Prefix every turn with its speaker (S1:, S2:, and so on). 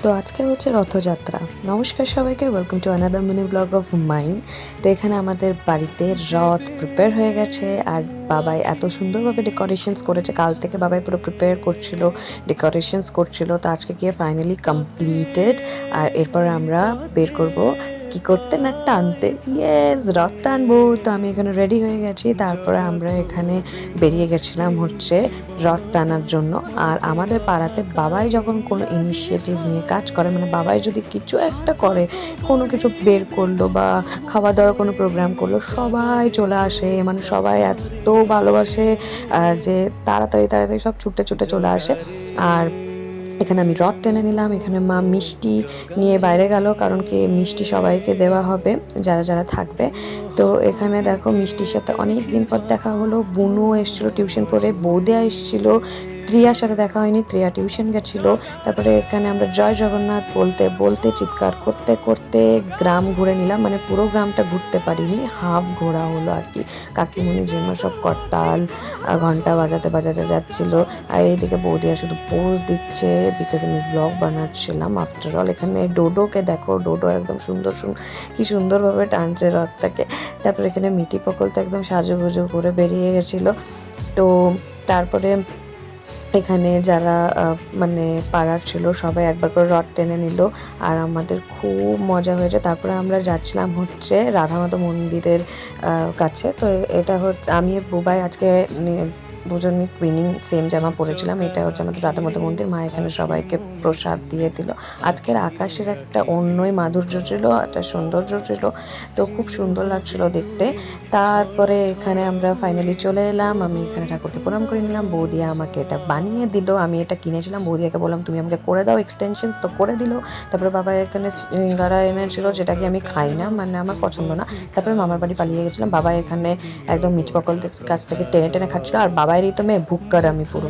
S1: তো আজকে হচ্ছে রথযাত্রা। নমস্কার সবাইকে, welcome to another mini blog of mine. তো এখানে আমাদের বাড়িতে রথ প্রিপেয়ার হয়ে গেছে, আর বাবাই এত সুন্দরভাবে ডেকোরেশনস করেছে। কাল থেকে বাবাই পুরো প্রিপেয়ার করছিল, ডেকোরেশনস করছিল। তো আজকে গিয়ে ফাইনালি কমপ্লিটেড। আর এরপর আমরা বের করব কি করতে না টানতে, ইয়েস রথ টানবো। তো আমি এখানে রেডি হয়ে গেছি। তারপরে আমরা এখানে বেরিয়ে গেছিলাম হচ্ছে রথ টানার জন্য। আর আমাদের পাড়াতে বাবাই যখন কোনো ইনিশিয়েটিভ নিয়ে কাজ করে, মানে বাবাই যদি কিছু একটা করে, কোনো কিছু বের করলো বা খাওয়া দাওয়ার কোনো প্রোগ্রাম করলো, সবাই চলে আসে। মানে সবাই এত ভালোবাসে যে তাড়াতাড়ি তাড়াতাড়ি সব ছুটে ছুটে চলে আসে। আর এখানে আমি রথ টেনে নিলাম। এখানে মা মিষ্টি নিয়ে বাইরে গেল, কারণ কি মিষ্টি সবাইকে দেওয়া হবে যারা যারা থাকবে। তো এখানে দেখো মিষ্টির সাথে অনেক দিন পর দেখা হলো। বুনু এসেছিলো টিউশন পড়ে, বৌদিয়া এসেছিলো, ত্রিয়ার সাথে দেখা হয়নি, ত্রিয়া টিউশন গেছিলো। তারপরে এখানে আমরা জয় জগন্নাথ বলতে বলতে চিৎকার করতে করতে গ্রাম ঘুরে নিলাম। মানে পুরো গ্রামটা ঘুরতে পারিনি, হাফ ঘোরা হলো আর কি। কাকিমুনি যেন সব করতাল ঘন্টা বাজাতে বাজাতে যাচ্ছিলো। আর এইদিকে বৌদিয়া শুধু পোজ দিচ্ছে, বিকজ আমি ব্লগ বানাচ্ছিলাম। আফটার অল এখানে ডোডোকে দেখো, ডোডো একদম কি সুন্দরভাবে টানছে রথটাকে। তারপরে এখানে মিটি পকল তো একদম সাজুগুজু করে বেরিয়ে গেছিলো। তো তারপরে এখানে যারা মানে পাড়ার ছিল সবাই একবার করে রথ টেনে নিল, আর আমাদের খুব মজা হয়েছে। তারপরে আমরা যাচ্ছিলাম হচ্ছে রাধামাধব মন্দিরের কাছে। তো এটা হচ্ছে আমি বুবাই আজকে দুজনই টুইনিং সেম জামা পরেছিলাম। এটা হচ্ছে আমাদের রাধামাধব মন্দির। মা এখানে সবাইকে প্রসাদ দিয়ে দিল। আজকের আকাশের একটা অন্যই মাধুর্য ছিল, একটা সৌন্দর্য ছিল। তো খুব সুন্দর লাগছিল দেখতে। তারপরে এখানে আমরা ফাইনালি চলে এলাম। আমি এখানে ঠাকুরকে প্রণাম করে নিলাম। বৌদিয়া আমাকে এটা বানিয়ে দিল। আমি এটা কিনেছিলাম, বৌদিয়াকে বললাম তুমি আমাকে করে দাও এক্সটেনশনস, তো করে দিল। তারপরে বাবা এখানে সিঙ্গারা এনেছিল, যেটাকে আমি খাই না, মানে আমার পছন্দ না। তারপরে মামার বাড়ি পালিয়ে গেছিলাম। বাবা এখানে একদম মিট পকলদের কাছ থেকে টেনে টেনে খাচ্ছিল। আর বাবাইরই তো মেয়ে ভুক্কার আমি পুরো।